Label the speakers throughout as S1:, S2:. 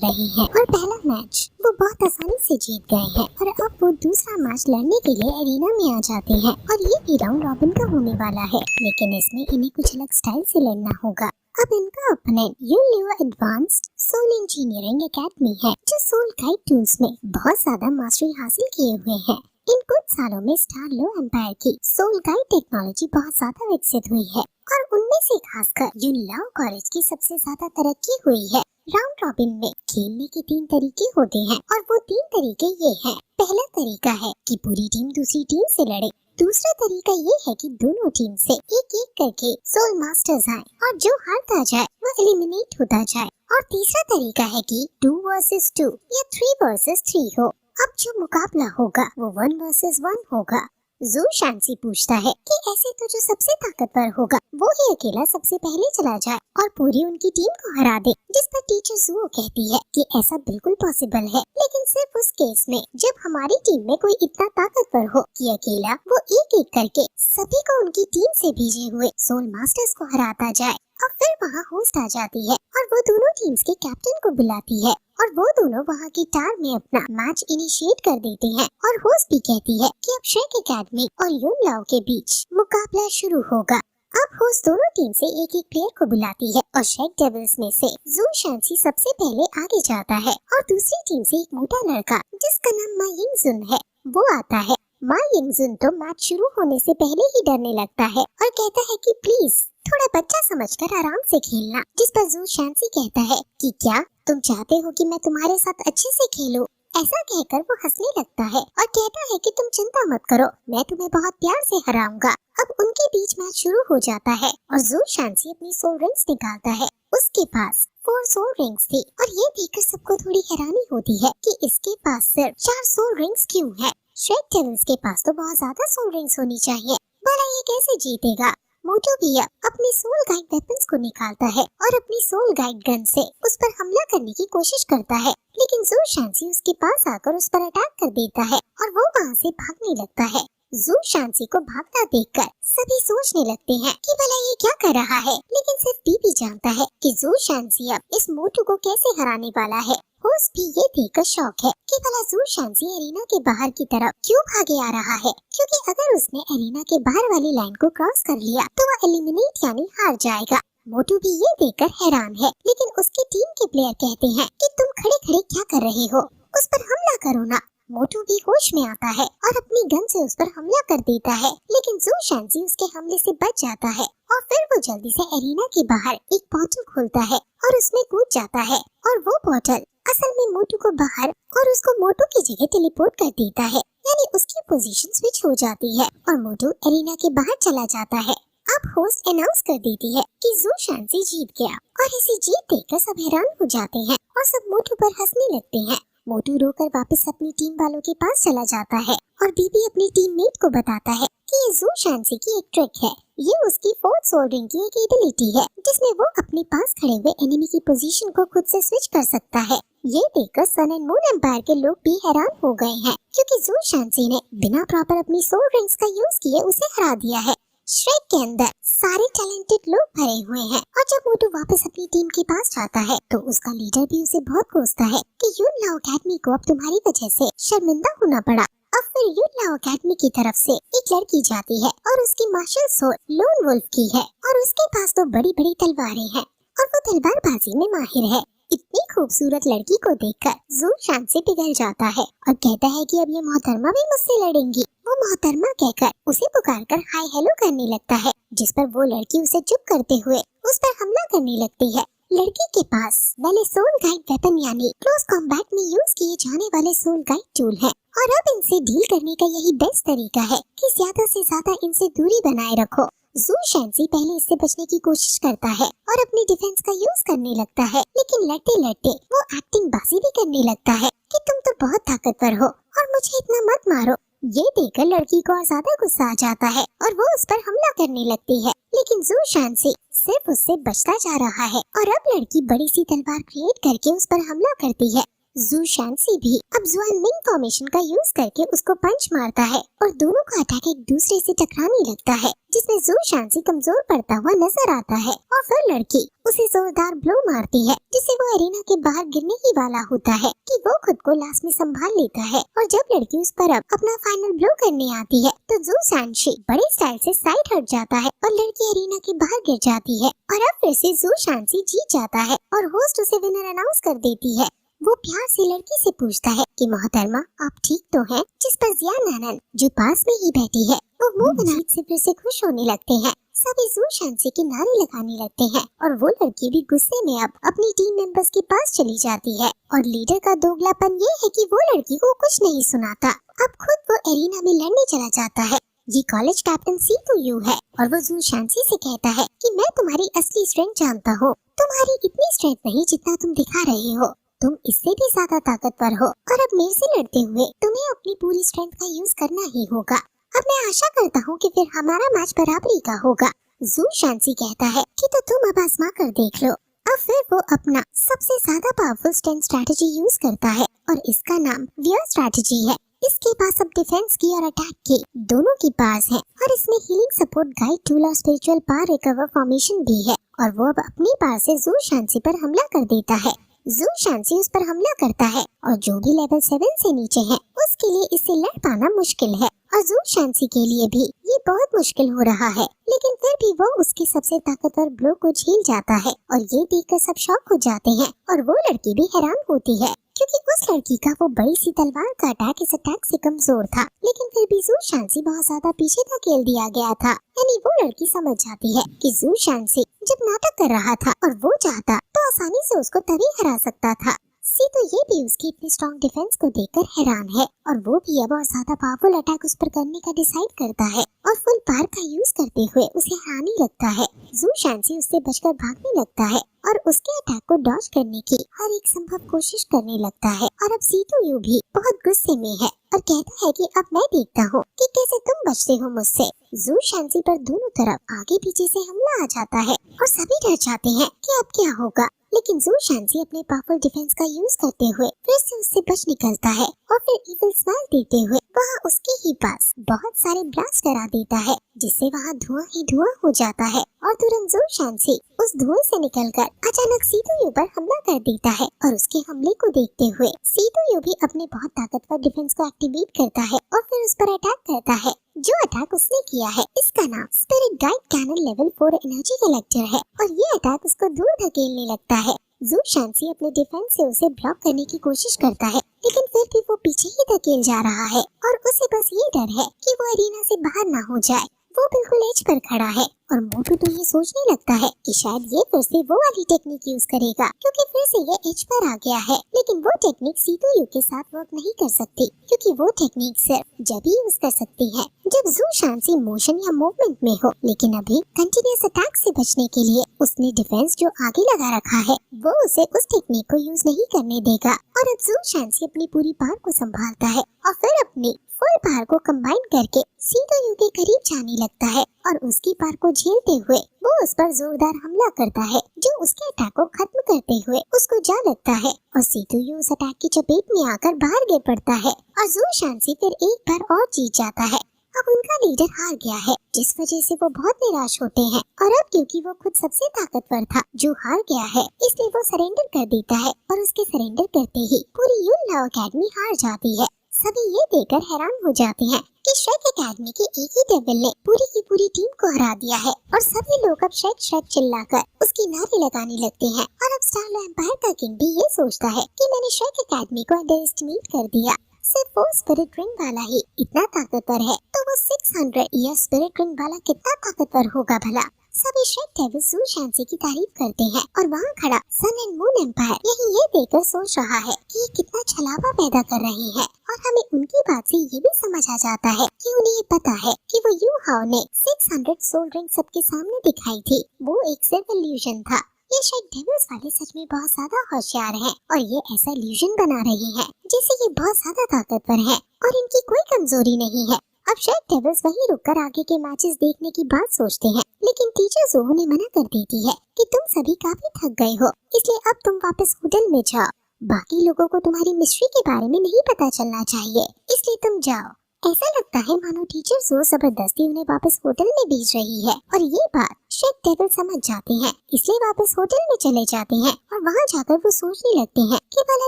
S1: रही हैं और पहला मैच वो बहुत आसानी से जीत गए हैं और अब वो दूसरा मैच लड़ने के लिए एरिना में आ जाते हैं और ये भी राउंड रॉबिन का होने वाला है, लेकिन इसमें इन्हें कुछ अलग स्टाइल से लड़ना होगा। अब इनका ओपोनेंट यूलियो एडवांस्ड सोल इंजीनियरिंग एकेडमी है, जो सोल गाइड टूल्स में बहुत ज्यादा मास्टरी हासिल किए हुए हैं। इन कुछ सालों में स्टार लो एम्पायर की सोल गाइड टेक्नोलॉजी बहुत ज्यादा विकसित हुई है और उनमें से खासकर यूनिलाओ कॉलेज की सबसे ज्यादा तरक्की हुई है। राउंड रॉबिन में खेलने के 3 तरीके होते हैं और वो 3 तरीके ये हैं। पहला तरीका है कि पूरी टीम दूसरी टीम से लड़े। दूसरा तरीका ये है कि दोनों टीम से एक एक करके सोल मास्टर्स आए और जो हारता जाए वो एलिमिनेट होता जाए। और तीसरा तरीका है कि 2 वर्सेस 2 या 3 वर्सेस 3 हो। अब जो मुकाबला होगा वो 1 वर्सेस 1 होगा। जू शांसी पूछता है कि ऐसे तो जो सबसे ताकतवर होगा वो ही अकेला सबसे पहले चला जाए और पूरी उनकी टीम को हरा दे, जिस पर टीचर जू कहती है कि ऐसा बिल्कुल पॉसिबल है, लेकिन सिर्फ उस केस में जब हमारी टीम में कोई इतना ताकतवर हो कि अकेला वो एक एक करके सभी को उनकी टीम से भेजे हुए सोल मास्टर्स को हराता जाए। अब फिर वहाँ होस्ट आ जाती है और वो दोनों टीम्स के कैप्टन को बुलाती है और वो दोनों वहाँ की टार में अपना मैच इनिशिएट कर देते हैं और होस्ट भी कहती है कि अब श्रेक एकेडमी और यूनलाओ के बीच मुकाबला शुरू होगा। अब होस्ट दोनों टीम से एक एक प्लेयर को बुलाती है और श्रेक डेविल्स में से जू शांसी सबसे पहले आगे जाता है और दूसरी टीम से एक मोटा लड़का जिसका नाम मा यिंगजुन है वो आता है। मा यिंगजुन तो मैच शुरू होने से पहले ही डरने लगता है और कहता है कि प्लीज थोड़ा बच्चा समझकर आराम से खेलना, जिस पर जू शांसी कहता है कि क्या तुम चाहते हो कि मैं तुम्हारे साथ अच्छे से खेलूं? ऐसा कहकर वो हंसने लगता है और कहता है कि तुम चिंता मत करो, मैं तुम्हें बहुत प्यार से हराऊंगा। अब उनके बीच मैच शुरू हो जाता है और जू शांसी अपनी सोल रिंग्स निकालता है। उसके पास 4 सोल रिंग्स थी और ये देखकर सबको थोड़ी हैरानी होती है कि इसके पास सिर्फ 4 सोल रिंग्स क्यों है। श्रेक डेविल्स के पास तो बहुत ज्यादा सोल रिंग्स होनी चाहिए, भला ये कैसे जीतेगा। मोटू भी अपनी सोल गाइड वेपन्स को निकालता है और अपनी सोल गाइड गन से उस पर हमला करने की कोशिश करता है, लेकिन जू शांसी उसके पास आकर उस पर अटैक कर देता है और वो वहाँ से भागने लगता है। जू शांसी को भागता देखकर सभी सोचने लगते हैं कि भला ये क्या कर रहा है, लेकिन सिर्फ बीबी जानता है कि जू शांसी अब इस मोटू को कैसे हराने वाला है। होस्ट भी ये देखकर शौक है कि भला जू शांसी एरिना के बाहर की तरफ क्यों भागे आ रहा है, क्योंकि अगर उसने एरिना के बाहर वाली लाइन को क्रॉस कर लिया तो वह एलिमिनेट यानी हार जाएगा। मोटू भी ये देखकर हैरान है, लेकिन उसकी टीम के प्लेयर कहते हैं कि तुम खड़े खड़े क्या कर रहे हो, उस पर हमला करो ना। मोटू भी होश में आता है और अपनी गन से उस पर हमला कर देता है, लेकिन जू शांसी उसके हमले से बच जाता है और फिर वो जल्दी से एरिना के बाहर एक पोर्टल खोलता है और उसमें कूद जाता है और वो पोर्टल असल में मोटू को बाहर और उसको मोटू की जगह टेलीपोर्ट कर देता है, यानी उसकी पोजीशन स्विच हो जाती है और मोटू एरिना के बाहर चला जाता है। अब होस्ट अनाउंस कर देती है कि जू शांसी जीत गया और इसे जीत देखकर सब हैरान हो जाते हैं और सब मोटू पर हंसने लगते हैं। मोटू रोकर वापस अपनी टीम वालों के पास चला जाता है और बीबी अपनी टीममेट को बताता है कि ये जू शांसी की एक ट्रिक है। ये उसकी 4th सोल रिंग की एक एबिलिटी है जिसमें वो अपने पास खड़े हुए एनिमी की पोजीशन को खुद से स्विच कर सकता है। ये देखकर सन एंड मून एम्पायर के लोग भी हैरान हो गए हैं, क्योंकि जू शांसी ने बिना प्रॉपर अपनी सोल रिंग्स का यूज किए उसे हरा दिया है। श्रेक के अंदर सारे टैलेंटेड लोग भरे हुए हैं और जब मोटू वापस अपनी टीम के पास जाता है तो उसका लीडर भी उसे बहुत कोसता है कि यूनलाओ एकेडमी को अब तुम्हारी वजह से शर्मिंदा होना पड़ा। अब फिर यूनलाओ एकेडमी की तरफ से एक लड़की जाती है और उसकी मार्शल सोल लोन वुल्फ की है और उसके पास तो बड़ी बड़ी तलवारें हैं और वो तलवारबाजी में माहिर है। इतनी खूबसूरत लड़की को देखकर जू शांसी पिघल जाता है और कहता है कि अब ये मोहतरमा भी मुझसे लड़ेंगी। वो मोहतरमा कहकर उसे पुकारकर हाय हेलो करने लगता है, जिस पर वो लड़की उसे चुप करते हुए उस पर हमला करने लगती है। लड़की के पास पहले सोल गाइड वेपन यानी क्लोज कॉम्बैट में यूज किए जाने वाले सोल गाइड टूल है और अब इनसे डील करने का यही बेस्ट तरीका है कि ज्यादा से ज्यादा इनसे दूरी बनाए रखो। जू शांसी पहले इससे बचने की कोशिश करता है और अपनी डिफेंस का यूज करने लगता है, लेकिन लड़ते लड़ते वो एक्टिंग बाजी भी करने लगता है कि तुम तो बहुत ताकतवर हो और मुझे इतना मत मारो। ये देखकर लड़की को और ज्यादा गुस्सा आ जाता है और वो उस पर हमला करने लगती है, लेकिन जू शांसी सिर्फ उससे बचता जा रहा है और अब लड़की बड़ी सी तलवार क्रिएट करके उस पर हमला करती है। जू शांसी भी अब जुआन मिंग फॉर्मेशन का यूज करके उसको पंच मारता है और दोनों का अटैक एक दूसरे से टकराने लगता है, जिसमें जू शांसी कमजोर पड़ता हुआ नजर आता है और फिर लड़की उसे जोरदार ब्लो मारती है, जिससे वो एरिना के बाहर गिरने ही वाला होता है कि वो खुद को लास्ट में संभाल लेता है। और जब लड़की उस पर अब अपना फाइनल ब्लो करने आती है तो जू शांसी बड़े स्टाइल से साइड हट जाता है और लड़की एरिना के बाहर गिर जाती है और अब फिर से जू शांसी जीत जाता है और होस्ट उसे विनर अनाउंस कर देती है। वो प्यार से लड़की से पूछता है कि मोहतरमा आप ठीक तो हैं? जिस पर जिया नानन जो पास में ही बैठी है वो मुंह बना से फिर से खुश होने लगते हैं। सभी जू शांसी के नारे लगाने लगते हैं और वो लड़की भी गुस्से में अब अपनी टीम मेंबर्स के पास चली जाती है और लीडर का दोगलापन ये है कि वो लड़की को कुछ नहीं सुनाता। अब खुद वो एरिना में लड़ने चला जाता है। ये कॉलेज कैप्टन सीतू यू है और वो जू शांसी से कहता है कि मैं तुम्हारी असली स्ट्रेंथ जानता हूँ। तुम्हारी इतनी स्ट्रेंथ नहीं जितना तुम दिखा रहे हो, तुम इससे भी ज्यादा ताकतवर हो और अब मेरे से लड़ते हुए तुम्हें अपनी पूरी स्ट्रेंथ का यूज करना ही होगा। अब मैं आशा करता हूँ कि फिर हमारा मैच बराबरी का होगा। जू शांसी कहता है कि तो तुम अब आजमा कर देख लो। अब फिर वो अपना सबसे ज्यादा पावरफुल स्ट्रेंथ स्ट्रेटजी यूज करता है और इसका नाम वियर स्ट्रेटजी है। इसके पास अब डिफेंस की और अटैक की दोनों की पास है और इसमें हीलिंग सपोर्ट गाइड टूल और स्पिरिचुअल पावर रिकवर फॉर्मेशन भी है और वो अब अपनी पावर से जू शांसी पर हमला कर देता है। जू शांसी उस पर हमला करता है और जो भी लेवल 7 से नीचे है उसके लिए इससे लड़ पाना मुश्किल है और जू शांसी के लिए भी ये बहुत मुश्किल हो रहा है, लेकिन फिर भी वो उसके सबसे ताकतवर ब्लो को झेल जाता है और ये देखकर सब शॉक हो जाते हैं और वो लड़की भी हैरान होती है क्योंकि उस लड़की का वो बड़ी सी तलवार का अटैक इस अटैक से कमजोर था, लेकिन फिर भी जू शांसी बहुत ज्यादा पीछे धकेल दिया गया था। यानी वो लड़की समझ जाती है कि जू शांसी जब नाटक कर रहा था और वो चाहता तो आसानी से उसको तभी हरा सकता था। सीतू ये भी उसकी इतनी स्ट्रॉन्ग डिफेंस को देखकर हैरान है और वो भी अब और ज्यादा पावरफुल अटैक उस पर करने का डिसाइड करता है और फुल पावर का यूज करते हुए उसे हराने लगता है। जू शांसी उससे बचकर भागने लगता है और उसके अटैक को डॉज करने की हर एक संभव कोशिश करने लगता है और अब सीतू यू भी बहुत गुस्से में है और कहता है कि अब मैं देखता हूँ कि कैसे तुम बचते हो मुझसे। जू शांसी पर दोनों तरफ आगे पीछे से हमला आ जाता है और सभी डर जाते हैं कि अब क्या होगा, लेकिन जू शांसी अपने पावरफुल डिफेंस का यूज करते हुए फिर से उससे बच निकलता है और फिर इविल स्माइल देते हुए वहाँ उसके ही पास बहुत सारे ब्लास्ट करा देता है, जिससे वहाँ धुआं ही धुआं हो जाता है और तुरंत जू शांसी उस धुएं से निकलकर अचानक सीतू यू पर हमला कर देता है और उसके हमले को देखते हुए सीतू यू भी अपने बहुत ताकतवर डिफेंस को एक्टिवेट करता है और फिर उस पर अटैक करता है। जो अटैक उसने किया है इसका नाम spirit guide cannon level 4 energy collector है और ये अटैक उसको दूर धकेलने लगता है। जू शांसी अपने डिफेंस से उसे ब्लॉक करने की कोशिश करता है, लेकिन फिर भी वो पीछे ही धकेल जा रहा है और उसे बस ये डर है कि वो एरिना से बाहर ना हो जाए। वो बिल्कुल एज पर खड़ा है और मोटू तो ये सोचने लगता है कि शायद ये फिर से वो वाली टेक्निक यूज करेगा क्योंकि फिर से ये एज पर आ गया है, लेकिन वो टेक्निक सीतू यू के साथ वर्क नहीं कर सकती क्योंकि वो टेक्निक सिर्फ जब ही यूज कर सकती है जब जू शांसी मोशन या मूवमेंट में हो। लेकिन अभी कंटिन्यूअस अटैक से बचने के लिए उसने डिफेंस जो आगे लगा रखा है वो उसे उस टेक्निक को यूज नहीं करने देगा और अब जू शांसी अपनी पूरी पावर को संभालता है और फिर अपनी फुल पावर को कंबाइन करके सीतू यू के करीब जाने लगता है और उसकी पावर को झेलते हुए वो उस पर जोरदार हमला करता है जो उसके अटैक को खत्म करते हुए उसको जा लगता है और सीतू यू उस अटैक की चपेट में आकर बाहर गिर पड़ता है और जू शांसी फिर एक बार और जीत जाता है। अब उनका लीडर हार गया है जिस वजह से वो बहुत निराश होते हैं और अब क्योंकि वो खुद सबसे ताकतवर था जो हार गया है इसलिए वो सरेंडर कर देता है और उसके सरेंडर करते ही पूरी यूल नाउ एकेडमी हार जाती है। सभी ये देखकर हैरान हो जाते हैं कि श्रेक एकेडमी के एक ही डेविल ने पूरी की पूरी टीम को हरा दिया है और सभी लोग अब श्रेक श्रेक चिल्लाकर उसकी नारे लगाने लगते हैं और अब स्टारलो एम्पायर का किंग भी ये सोचता है कि मैंने श्रेक एकेडमी को अंडर एस्टिमेट कर दिया। सिर्फ वो स्पिरिट रिंग वाला ही इतना ताकतवर है तो वो 600 ईयर स्पिरिट रिंग वाला कितना ताकतवर होगा भला। सभी श्रेक डेविल्स जू शांसी की तारीफ करते हैं और वहाँ खड़ा सन एंड मून एम्पायर यही ये देखकर सोच रहा है कि ये कितना छलावा पैदा कर रहे हैं और हमें उनकी बात से ये भी समझ आ जाता है कि उन्हें ये पता है कि वो यू हाओ ने 600 सोल रिंग सबके सामने दिखाई थी, वो एक सिर्फ इल्यूजन था। ये श्रेक डेविल्स वाले सच में बहुत ज्यादा होशियार हैं और ये ऐसा इल्यूजन बना रहे हैं जैसे ये बहुत ज्यादा ताकतवर हैं और इनकी कोई कमजोरी नहीं है। अब श्रेक डेविल्स वहीं रुककर आगे के मैचेस देखने की बात सोचते हैं, लेकिन टीचर जोहो ने मना कर देती है कि तुम सभी काफी थक गए हो इसलिए अब तुम वापस होटल में जाओ। बाकी लोगों को तुम्हारी मिस्ट्री के बारे में नहीं पता चलना चाहिए, इसलिए तुम जाओ। ऐसा लगता है मानो टीचर जो जबरदस्ती उन्हें वापस होटल में भेज रही है और ये बात शेफ डेविल समझ जाते हैं, इसलिए वापस होटल में चले जाते हैं और वहाँ जाकर वो सोचने लगते हैं कि भला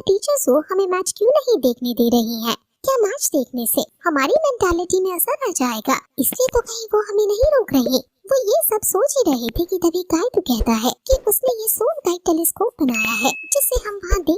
S1: टीचर जो हमें मैच क्यों नहीं देखने दे रही है। क्या मैच देखने से हमारी मेंटालिटी में असर आ जाएगा, इसलिए तो कहीं वो हमें नहीं रोक रही। वो ये सब सोच ही रहे थे कि तभी काइटो कहता है कि उसने ये सोल गाइड टेलीस्कोप बनाया है जिससे हम वहाँ देख